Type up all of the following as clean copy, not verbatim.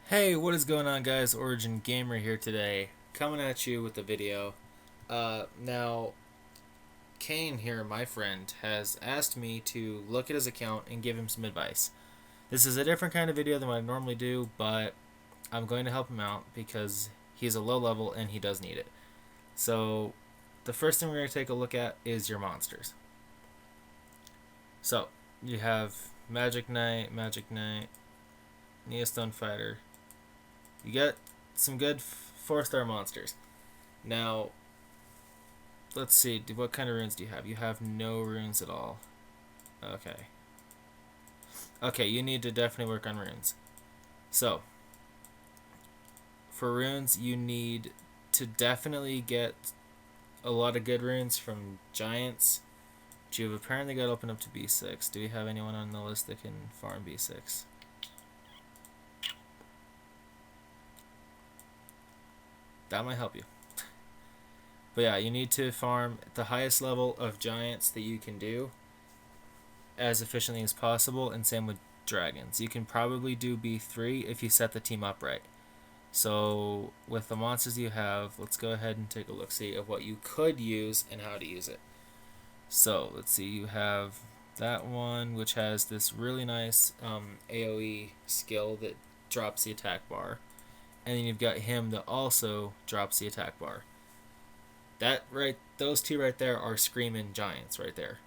Hey, what is going on, guys? Origin Gamer here today, coming at you with a video. Now, Kane here, my friend, has asked me to look at his account and give him some advice. This is a different kind of video than what I normally do, but I'm going to help him out because he's a low level and he does need it. So, the first thing we're going to take a look at is your monsters. So, you have Magic Knight, Neostone Fighter. You got some good 4-star monsters. Now, let's see. What kind of runes do you have? You have no runes at all. Okay. Okay, you need to definitely work on runes. So, for runes, you need to definitely get a lot of good runes from giants. But you've apparently got to open up to B6. Do we have anyone on the list that can farm B6? That might help you. But yeah, you need to farm the highest level of giants that you can do as efficiently as possible, and same with dragons. You can probably do B3 if you set the team up right. So with the monsters you have, let's go ahead and take a look-see of what you could use and how to use it. So let's see, you have that one, which has this really nice AoE skill that drops the attack bar. And then you've got him that also drops the attack bar. Those two right there are screaming giants right there.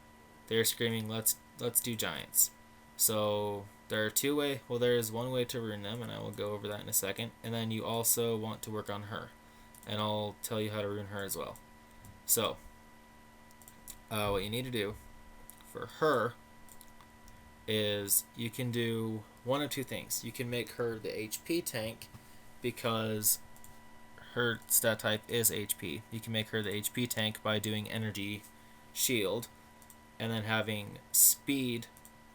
They're screaming, let's do giants. So there is one way to rune them, and I will go over that in a second. And then you also want to work on her, and I'll tell you how to rune her as well. So what you need to do for her is you can do one of two things. You can make her the HP tank, because her stat type is HP. You can make her the HP tank by doing energy shield, and then having speed,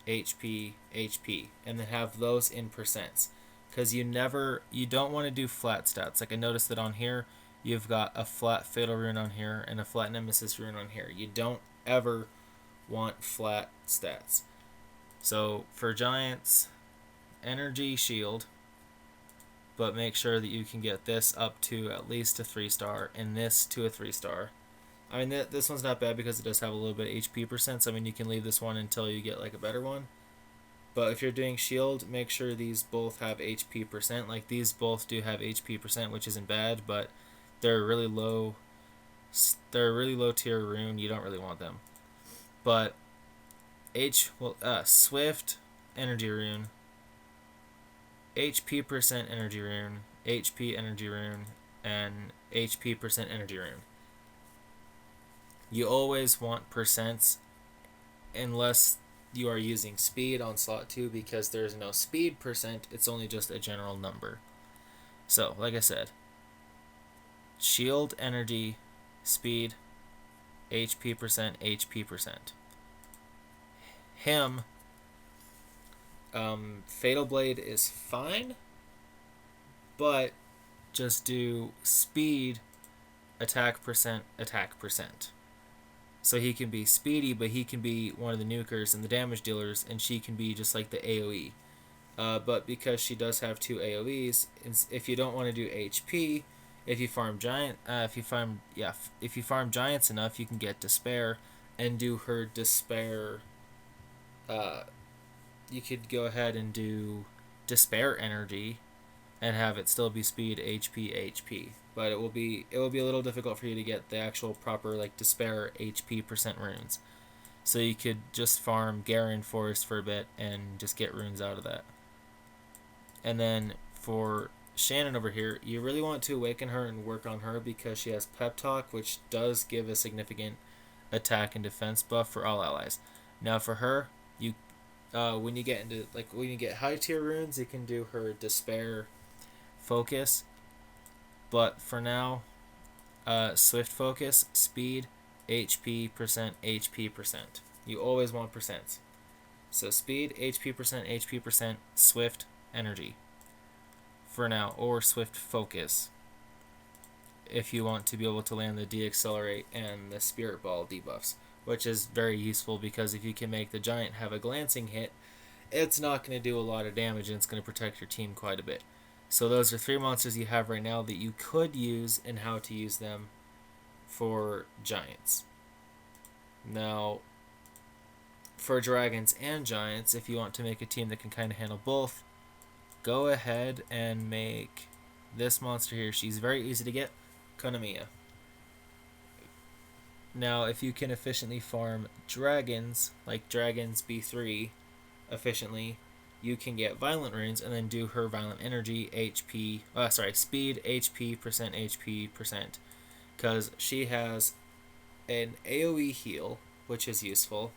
HP, HP, and then have those in percents. Because you don't want to do flat stats. Like I noticed that on here, you've got a flat fatal rune on here and a flat nemesis rune on here. You don't ever want flat stats. So for giants, energy shield, but make sure that you can get this up to at least a 3-star and this to a 3-star. I mean, this one's not bad because it does have a little bit of HP percent, so I mean, you can leave this one until you get like a better one. But if you're doing shield, make sure these both have HP percent. Like these both do have HP percent, which isn't bad, but they're really low. They're a really low tier rune. You don't really want them. But Swift energy rune, HP percent energy rune, HP energy rune, and HP percent energy rune. You always want percents unless you are using speed on slot 2, because there's no speed percent, it's only just a general number. So, like I said, shield, energy, speed, HP percent, HP percent. Him, Fatal Blade is fine, but just do speed, attack percent. So he can be speedy, but he can be one of the nukers and the damage dealers, and she can be just like the AoE. But because she does have 2 AoEs, if you don't want to do HP, if you farm giants enough, you can get Despair and do her Despair. You could go ahead and do Despair Energy and have it still be speed, HP. But it will be a little difficult for you to get the actual proper like Despair HP percent runes. So you could just farm Garen Forest for a bit and just get runes out of that. And then for Shannon over here, you really want to awaken her and work on her because she has Pep Talk, which does give a significant attack and defense buff for all allies. Now for her, when you get high tier runes, you can do her Despair Focus. But for now, Swift Focus, speed, HP percent. You always want percents. So speed, HP percent, Swift, energy. For now, or Swift Focus, if you want to be able to land the Deaccelerate and the Spirit Ball debuffs, which is very useful because if you can make the giant have a glancing hit, it's not going to do a lot of damage and it's going to protect your team quite a bit. So those are 3 monsters you have right now that you could use and how to use them for giants. Now, for dragons and giants, if you want to make a team that can kind of handle both, go ahead and make this monster here. She's very easy to get, Konamiya. Now, if you can efficiently farm dragons, like dragons B3, efficiently, you can get Violent Runes and then do her Violent Energy, Speed, HP, percent HP, percent. Because she has an AoE heal, which is useful,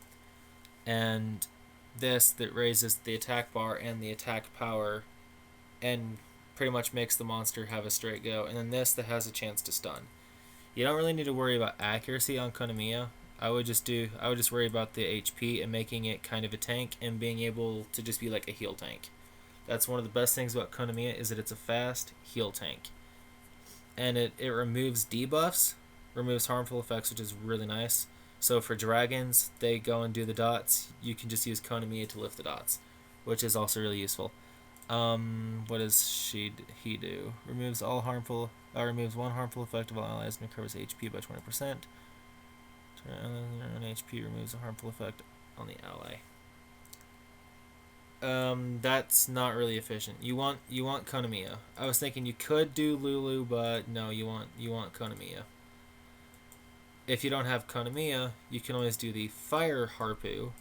and this that raises the attack bar and the attack power and pretty much makes the monster have a straight go, and then this that has a chance to stun. You don't really need to worry about accuracy on Konamiya. I would just worry about the HP and making it kind of a tank and being able to just be like a heal tank. That's one of the best things about Konamiya is that it's a fast heal tank. And it removes debuffs, removes harmful effects, which is really nice. So for dragons, they go and do the dots. You can just use Konamiya to lift the dots, which is also really useful. What does he do? Removes removes one harmful effect of all allies and recovers HP by 20%. Turn HP removes a harmful effect on the ally. That's not really efficient. You want Konamiya. I was thinking you could do Lulu, but no, you want Konamiya. If you don't have Konamiya, you can always do the Fire Harpu.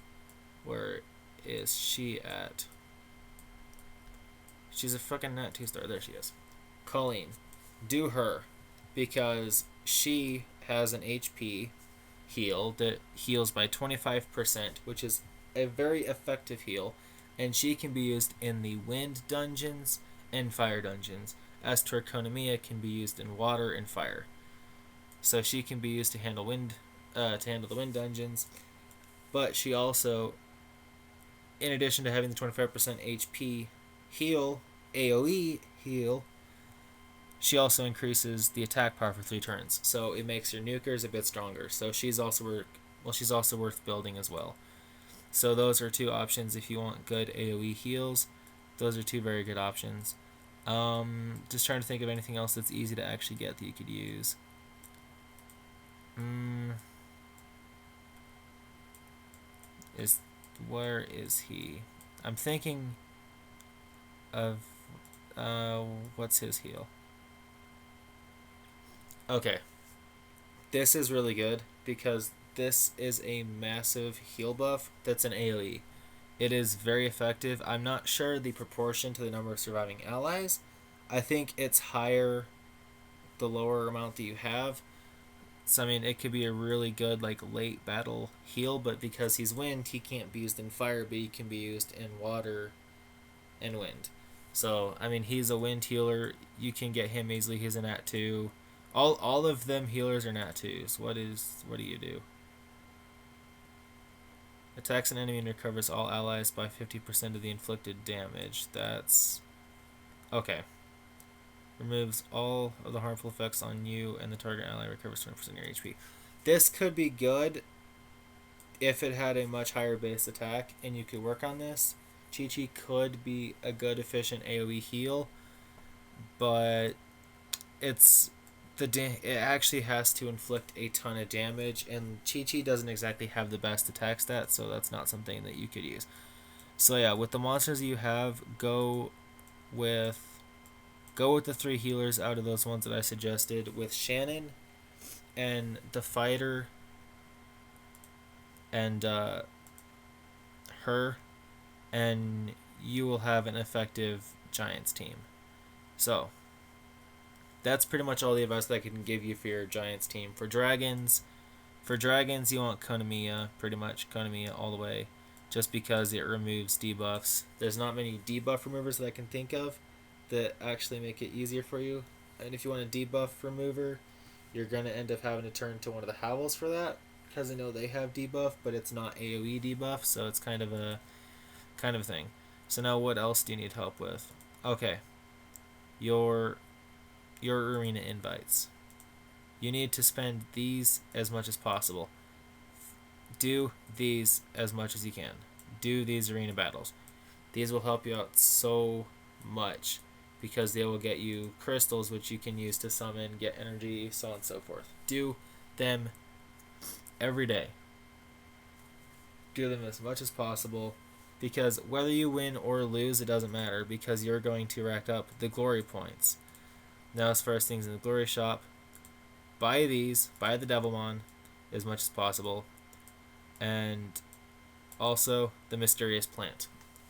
Where is she at? She's a fucking nat 2-star. There she is. Colleen. Do her. Because she has an HP heal that heals by 25%, which is a very effective heal. And she can be used in the wind dungeons and fire dungeons. As Konamiya can be used in water and fire. So she can be used to handle the wind dungeons. But she also, in addition to having the 25% HP heal, AoE heal, she also increases the attack power for 3 turns. So it makes your nukers a bit stronger. So she's also worth building as well. So those are 2 options if you want good AoE heals. Those are 2 very good options. Just trying to think of anything else that's easy to actually get that you could use. Where is he? I'm thinking of what's his heal? Okay. This is really good because this is a massive heal buff that's an AoE. It is very effective. I'm not sure the proportion to the number of surviving allies. I think it's higher the lower amount that you have. So, I mean, it could be a really good, like, late battle heal, but because he's wind, he can't be used in fire, but he can be used in water and wind. So, I mean, he's a wind healer. You can get him easily. He's a nat 2. All of them healers are nat 2s. What do you do? Attacks an enemy and recovers all allies by 50% of the inflicted damage. That's... okay. Removes all of the harmful effects on you, and the target ally recovers 20% of your HP. This could be good if it had a much higher base attack, and you could work on this. Chi-Chi could be a good, efficient AoE heal, but it actually has to inflict a ton of damage, and Chi-Chi doesn't exactly have the best attack stats, so that's not something that you could use. So yeah, with the monsters you have, go with the 3 healers out of those ones that I suggested, with Shannon and the fighter and her, and you will have an effective Giants team. So that's pretty much all the advice that I can give you for your Giants team. For dragons, you want Konamiya, pretty much Konamiya all the way, just because it removes debuffs. There's not many debuff removers that I can think of that actually make it easier for you. And if you want a debuff remover, you're going to end up having to turn to one of the Howls for that, because I know they have debuff, but it's not AoE debuff, so it's kind of a thing. So now what else do you need help with? Okay. Your arena invites. You need to spend these as much as possible. Do these as much as you can. Do these arena battles. These will help you out so much. because they will get you crystals, which you can use to summon, get energy, so on and so forth. Do them every day. Do them as much as possible, because whether you win or lose, it doesn't matter, because you're going to rack up the glory points. Now, as far as things in the glory shop, buy these, buy the Devilmon as much as possible, and also the mysterious plant.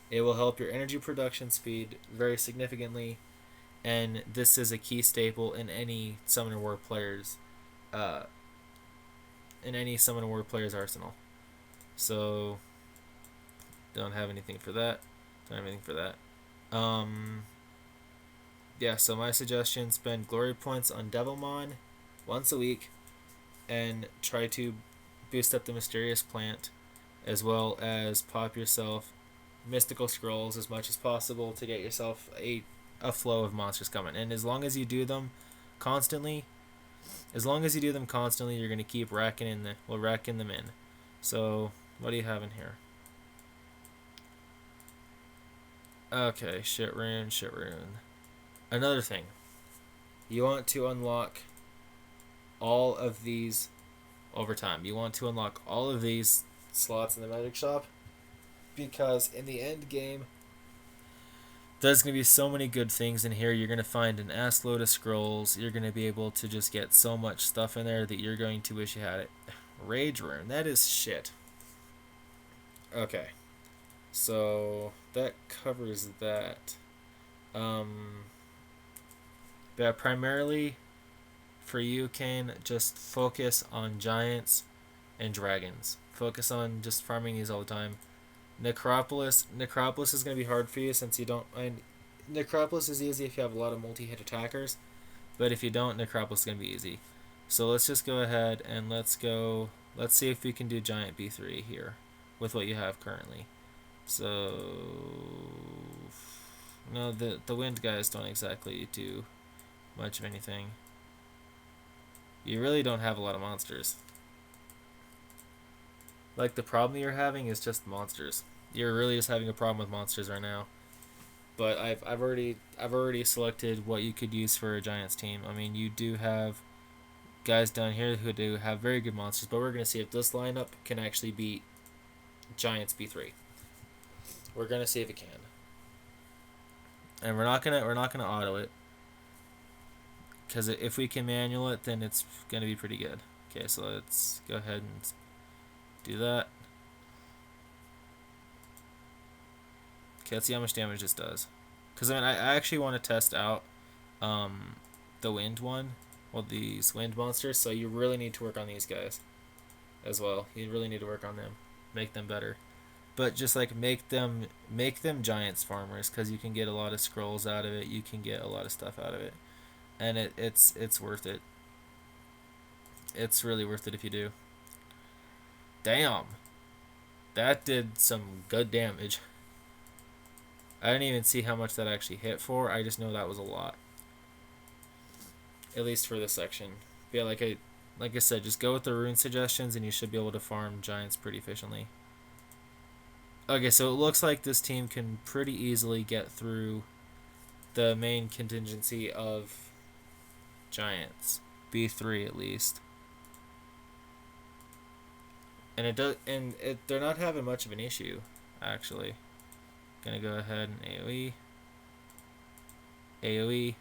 It will help your energy production speed very significantly, and this is a key staple in any Summoner War player's arsenal. So don't have anything for that. Yeah, so my suggestion, spend glory points on Devilmon once a week and try to boost up the mysterious plant, as well as pop yourself mystical scrolls as much as possible to get yourself a flow of monsters coming. And as long as you do them constantly, you're going to keep racking them in. So, what do you have in here? Okay, shit rune. Another thing, you want to unlock all of these over time. You want to unlock all of these slots in the magic shop, because in the end game, there's going to be so many good things in here. You're going to find an ass load of scrolls. You're going to be able to just get so much stuff in there that you're going to wish you had it. Rage rune, that is shit. Okay, so that covers that. Yeah, primarily for you, Kane, just focus on giants and dragons. Focus on just farming these all the time. Necropolis is going to be hard for you since you don't. Necropolis is easy if you have a lot of multi-hit attackers, but if you don't, Necropolis is going to be easy. So let's just go ahead and let's see if we can do giant B3 here with what you have currently. So no, the wind guys don't exactly do much of anything. You really don't have a lot of monsters. Like, the problem you're having is just monsters. You're really just having a problem with monsters right now. But I've already selected what you could use for a Giants team. I mean, you do have guys down here who do have very good monsters, but we're gonna see if this lineup can actually beat Giants B3. We're gonna see if it can. And we're not gonna auto it, because if we can manual it, then it's gonna be pretty good. Okay, so let's go ahead and do that. Okay, let's see how much damage this does. Because I actually want to test out the wind one, well, these wind monsters. So you really need to work on these guys as well. You really need to work on them, make them better. But just like make them giants farmers, because you can get a lot of scrolls out of it. You can get a lot of stuff out of it, and it's worth it. It's really worth it if you do. Damn, that did some good damage. I didn't even see how much that actually hit for. I just know that was a lot. At least for this section. But yeah, like I said, just go with the rune suggestions and you should be able to farm giants pretty efficiently. Okay, so it looks like this team can pretty easily get through the main contingency of giants. B3 at least. And they're not having much of an issue, actually. Gonna go ahead and AoE.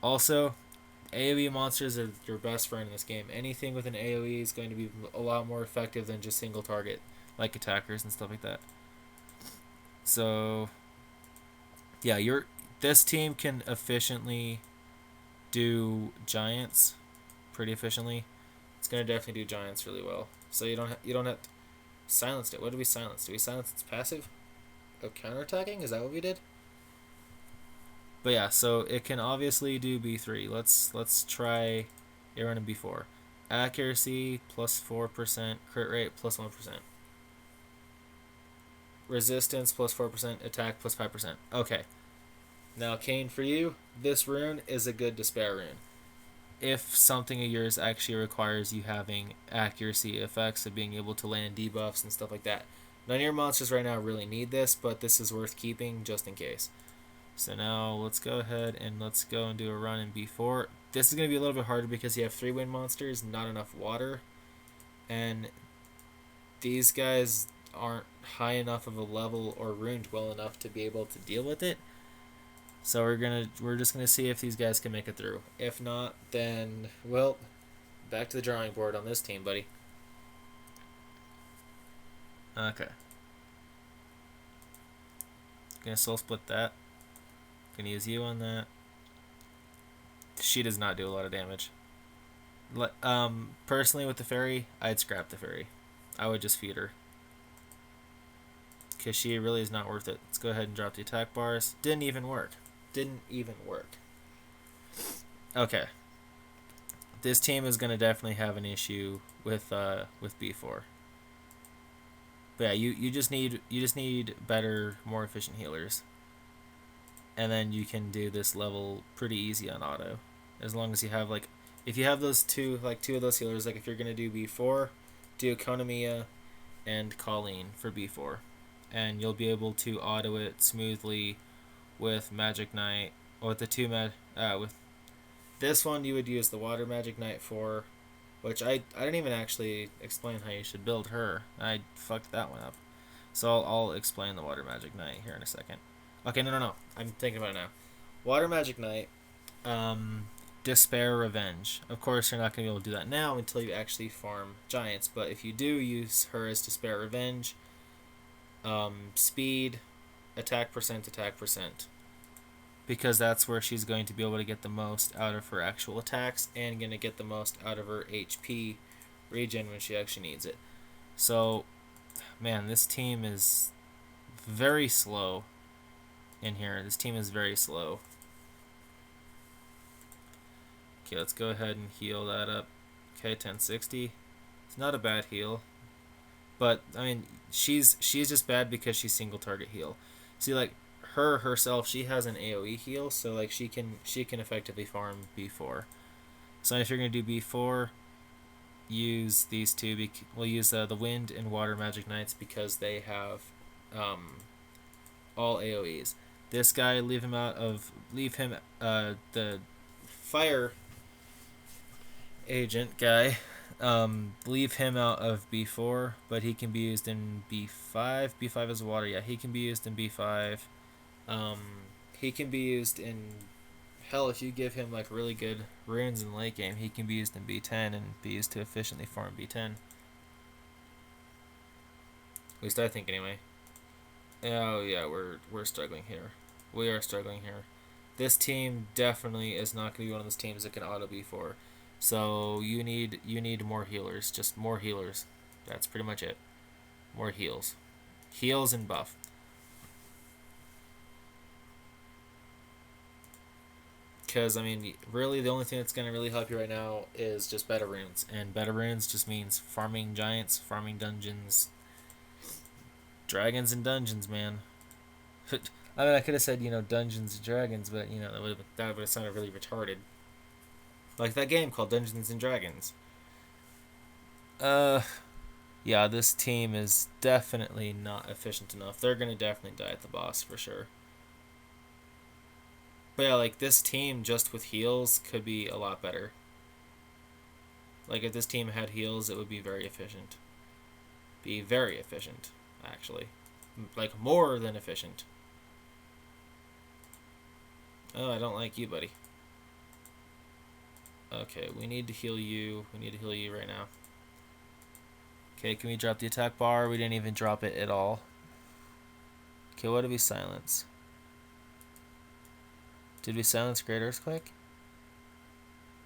Also, AoE monsters are your best friend in this game. Anything with an AoE is going to be a lot more effective than just single target, like attackers and stuff like that. So, yeah, this team can efficiently do giants pretty efficiently. It's gonna definitely do giants really well. So you don't have silenced it. What did we silence? Did we silence its passive? Oh, counterattacking? Is that what we did? But yeah, so it can obviously do B3. Let's try it running B4. Accuracy plus 4%, crit rate plus 1%. Resistance plus 4%, attack plus 5%. Okay. Now, Kane, for you, this rune is a good despair rune. If something of yours actually requires you having accuracy effects of being able to land debuffs and stuff like that. None of your monsters right now really need this, but this is worth keeping just in case. So now let's go ahead and let's go and do a run in B4. This is going to be a little bit harder because you have 3 wind monsters, not enough water, and these guys aren't high enough of a level or ruined well enough to be able to deal with it. So we're just gonna see if these guys can make it through. If not, then well, back to the drawing board on this team, buddy. Okay. Gonna soul split that. Gonna use you on that. She does not do a lot of damage. Personally with the fairy, I'd scrap the fairy. I would just feed her. Because she really is not worth it. Let's go ahead and drop the attack bars. Didn't even work. Didn't even work. Okay. This team is gonna definitely have an issue with B4. But yeah, you just need better, more efficient healers. And then you can do this level pretty easy on auto. As long as you have like if you have those two of those healers, like if you're gonna do B4, do Konamiya and Colleen for B4. And you'll be able to auto it smoothly with Magic Knight, or with the with this one you would use the Water Magic Knight for, which I didn't even actually explain how you should build her. I fucked that one up. So I'll explain the Water Magic Knight here in a second. Okay, no. I'm thinking about it now. Water Magic Knight, Despair Revenge. Of course, you're not going to be able to do that now until you actually farm Giants, but if you do use her as Despair Revenge, speed, attack percent, because that's where she's going to be able to get the most out of her actual attacks and going to get the most out of her HP regen when she actually needs it. So, man, this team is very slow in here. This team is very slow. Okay, let's go ahead and heal that up. Okay, 1060. It's not a bad heal. But, I mean, she's just bad because she's single target heal. See, like, her herself, she has an AoE heal, so like she can effectively farm B4. So if you're gonna do B4, use these two. We'll use the Wind and Water Magic Knights because they have all AoEs. This guy, leave him the Fire Agent guy. Leave him out of B4, but he can be used in B5. B5 is water. Yeah, he can be used in B5. He can be used in hell if you give him like really good runes in late game. He can be used in B10 and be used to efficiently farm B10. At least I think anyway. Oh yeah, we're struggling here. We are struggling here. This team definitely is not going to be one of those teams that can auto B4. So you need more healers, just more healers. That's pretty much it. More heals. Heals and buff. Because, I mean, really the only thing that's going to really help you right now is just better runes. And better runes just means farming giants, farming dungeons. Dragons and dungeons, man. I mean, I could have said, Dungeons and Dragons, but, that would have sounded really retarded. Like that game called Dungeons and Dragons. Yeah, this team is definitely not efficient enough. They're going to definitely die at the boss for sure. But yeah, like this team just with heals could be a lot better. Like if this team had heals, it would be very efficient. Be very efficient, actually. Like more than efficient. Oh, I don't like you, buddy. Okay, we need to heal you. We need to heal you right now. Okay, can we drop the attack bar? We didn't even drop it at all. Okay, what did we silence? Did we silence Great Earthquake?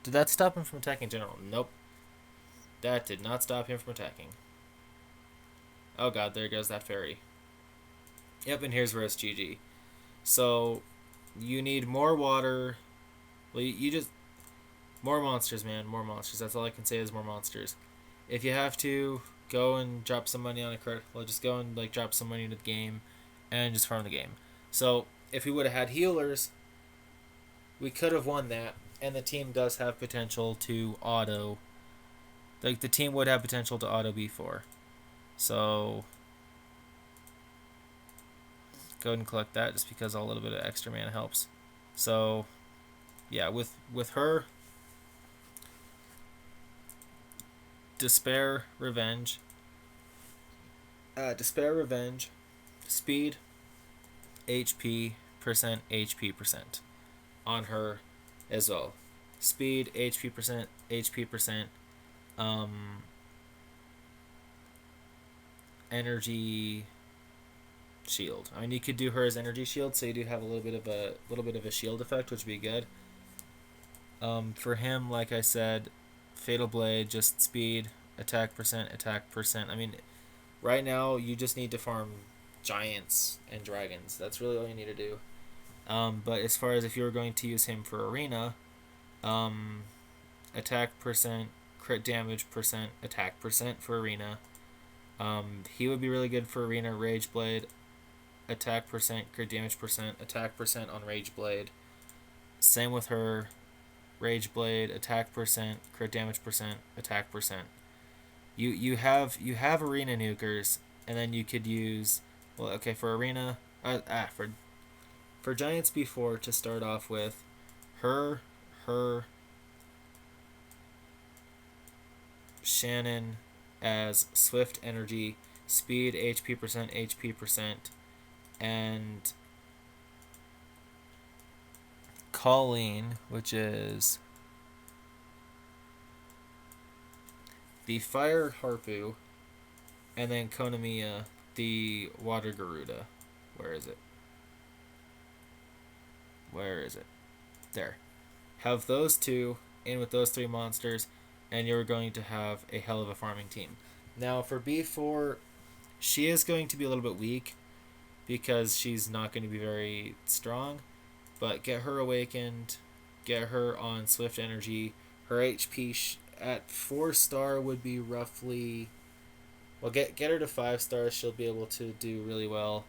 Did that stop him from attacking in general? Nope. That did not stop him from attacking. Oh god, there goes that fairy. Yep, and here's where it's GG. So, you need more water. Well, you just... More monsters, man. More monsters. That's all I can say is more monsters. If you have to, go and drop some money on a credit. Well, just go and like drop some money into the game and just farm the game. So, if we would have had healers, we could have won that. And the team does have potential to auto. Like, the team would have potential to auto B4. So, go ahead and collect that just because a little bit of extra mana helps. So, yeah, with her, Despair, Revenge, Speed, HP percent on her as well. Speed, HP percent, um, energy shield. I mean, you could do her as energy shield, so you do have a little bit of a shield effect, which would be good. For him, like I said, Fatal Blade, just speed, attack percent. I mean, right now you just need to farm giants and dragons. That's really all you need to do. But as far as if you were going to use him for arena, attack percent, crit damage percent, attack percent for arena. He would be really good for arena. Rage Blade, attack percent, crit damage percent, attack percent on Rage Blade. Same with her. Rage Blade, attack percent, crit damage percent, attack percent. You have arena nukers, and then you could use for arena for giants before to start off with, her Shannon as Swift Energy, Speed, HP percent, and Colleen, which is the Fire Harpu, and then Konamiya, the Water Garuda. Where is it? There. Have those two in with those three monsters, and you're going to have a hell of a farming team. Now, for B4, she is going to be a little bit weak because she's not going to be very strong, but get her awakened, get her on Swift Energy. Her HP at 4-star would be roughly... Well, get her to 5 stars, she'll be able to do really well.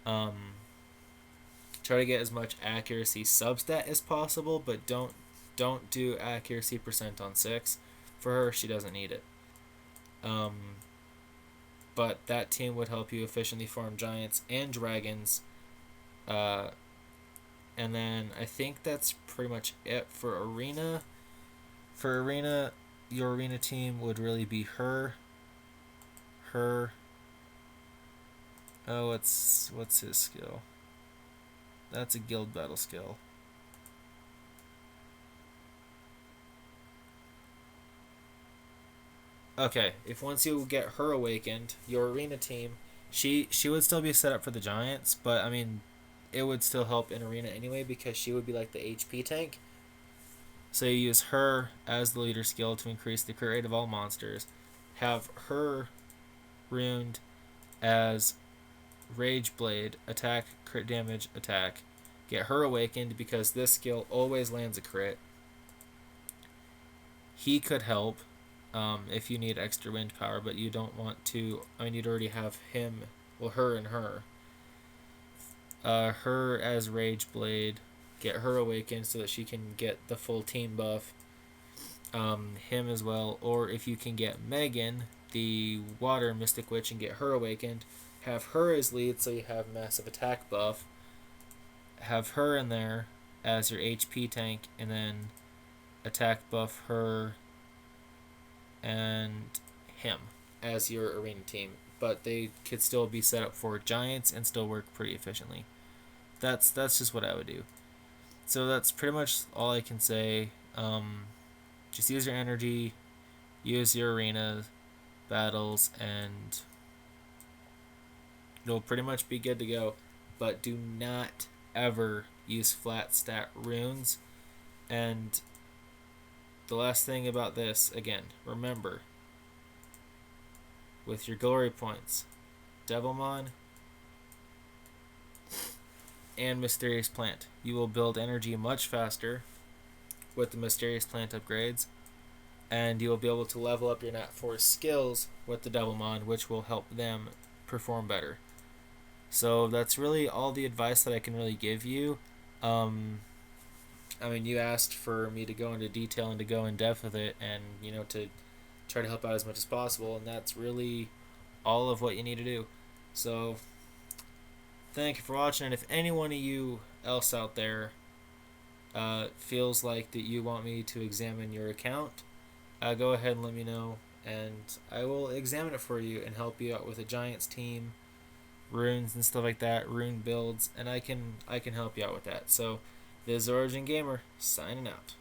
Try to get as much accuracy substat as possible, but don't do accuracy percent on 6. For her, she doesn't need it. But that team would help you efficiently farm giants and dragons. And then I think that's pretty much it for arena. For arena, your arena team would really be her. Oh, what's his skill? That's a guild battle skill. Okay, if once you get her awakened, your arena team, she would still be set up for the giants, but I mean, it would still help in arena anyway because she would be like the HP tank. So you use her as the leader skill to increase the crit rate of all monsters. Have her runed as Rage Blade, attack, crit damage, attack. Get her awakened because this skill always lands a crit. He could help if you need extra wind power, but you don't want to... I mean, you'd already have him, well, her and her. Her as Rage Blade. Get her awakened so that she can get the full team buff. Him as well. Or if you can get Megan, the Water Mystic Witch, and get her awakened, have her as lead so you have massive attack buff. Have her in there as your HP tank, and then attack buff her and him as your arena team. But they could still be set up for giants and still work pretty efficiently. That's just what I would do. So that's pretty much all I can say. Just use your energy, use your arena battles, and you'll pretty much be good to go. But do not ever use flat stat runes. And the last thing about this, again, remember, with your glory points, Devilmon and Mysterious Plant, you will build energy much faster with the Mysterious Plant upgrades, and you will be able to level up your Nat Force skills with the Devilmon, which will help them perform better. So that's really all the advice that I can really give you. I mean, you asked for me to go into detail and to go in depth with it, and to try to help out as much as possible, and that's really all of what you need to do. So thank you for watching. And if any one of you else out there feels like that you want me to examine your account, go ahead and let me know, and I will examine it for you and help you out with a Giants team, runes and stuff like that, rune builds, and I can help you out with that. So, this is Origin Gamer signing out.